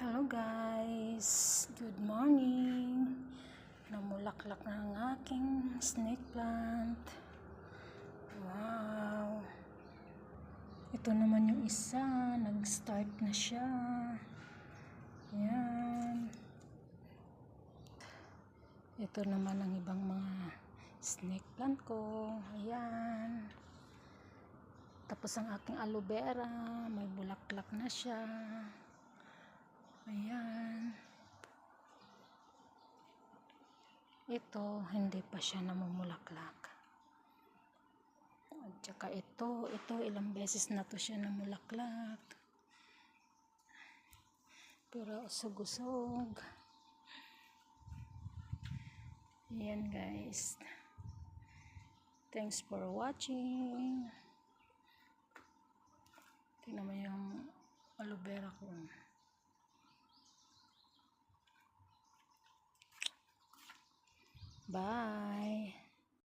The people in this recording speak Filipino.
Hello guys, good morning. Namulaklak na ang aking snake plant. Wow. Ito naman yung isa, nag-start na siya. Yan. Ito naman ang ibang mga snake plant ko. Ayan. Tapos ang aking aloe vera, may bulaklak na siya. Ayan. Ito, hindi pa siya namumulaklak. At saka ito ilang beses na to siya namulaklak. Pero usog-usog. Ayan guys. Thanks for watching. Tingnan mo yung aloe vera ko. Bye!